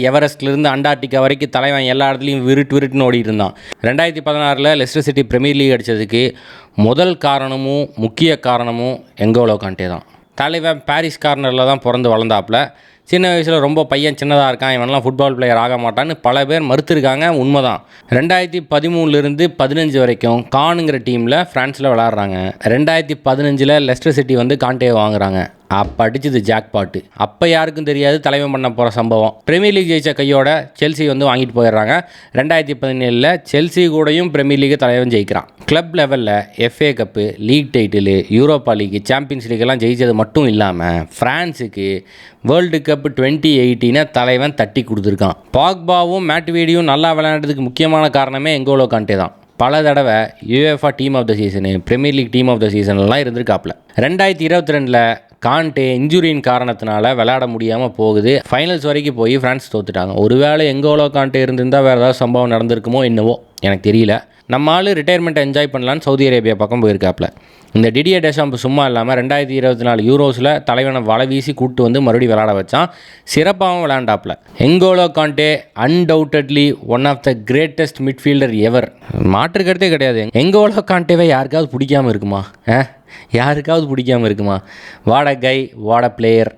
எவரெஸ்ட்லேருந்து Antarctica வரைக்கும் தலைவன் எல்லா இடத்துலையும் விருட்டுன்னு ஓடிட்டு இருந்தான். 2016 லெஸ்டர் சிட்டி பிரீமியர் லீக் அடித்ததுக்கு முதல் காரணமும் முக்கிய காரணமும் எங்கோலோ காண்டே தான். தலைவன் பாரிஸ் கார்னரில் தான் பிறந்து வளர்ந்தாப்புல. சின்ன வயசில் ரொம்ப பையன் சின்னதாக இருக்கான், இவனெலாம் ஃபுட்பால் பிளேயர் ஆக மாட்டான்னு பல பேர் மறுத்துருக்காங்க. உண்மைதான். 2013 15 வரைக்கும் கானுங்கிற டீமில் ஃப்ரான்ஸில் விளாட்றாங்க. 2015 லெஸ்டர் சிட்டி வந்து காண்டே வாங்குறாங்க. அப்போ அடிச்சது ஜாக்பாட்டு. அப்போ யாருக்கும் தெரியாது தலைவன் பண்ண போகிற சம்பவம். பிரீமியர் லீக் ஜெயிச்ச கையோட செல்சி வந்து வாங்கிட்டு போயிடுறாங்க. 2017 செல்சி கூடயும் பிரீமியர் லீக் தலைவன் ஜெயிக்கிறான். கிளப் லெவலில் FA cup, league title, Europa League, Champions லீக்கெல்லாம் ஜெயித்தது மட்டும் இல்லாமல் ஃப்ரான்ஸுக்கு வேர்ல்டு கப் 2018 தலைவன் தட்டி கொடுத்துருக்கான். பாக்பாவும் மேட்வேடியும் நல்லா விளையாடுறதுக்கு முக்கியமான காரணமே எங்கோலோ காண்டே தான். பல தடவை UEFA team of the season, Premier League team of the சீசன்லாம் இருந்திருக்காப்புல. 2022 காண்டே இன்ஜுரியின் காரணத்தினால விளையாட முடியாமல் போகுது. ஃபைனல்ஸ் வரைக்கும் போய் ஃப்ரான்ஸ் தோத்துட்டாங்க. ஒருவேளை எங்கோலோ காண்டே இருந்திருந்தால் வேறு ஏதாவது சம்பவம் நடந்திருக்குமோ என்னவோ எனக்கு தெரியல. நம்ம ஆள் ரிட்டையர்மெண்ட் என்ஜாய் பண்ணலான்னு சவுதி அரேபியா பக்கம் போயிருக்காப்புல. இந்த டிடியர் டெஷாம்ப் சும்மா இல்லாமல் 2024 யூரோஸில் தலைவனை வலை வீசி கூப்பிட்டு வந்து மறுபடியும் விளையாட வச்சான். சிறப்பாகவும் விளையாண்டாப்புல. N'Golo Kante undoubtedly one of the greatest midfielder ever. மாற்று கருத்தே கிடையாது. எங்கோலோ காண்டேவை யாருக்காவது பிடிக்காமல் இருக்குமா? யாருக்காவது பிடிக்காமல் இருக்குமா? What a guy, what a player.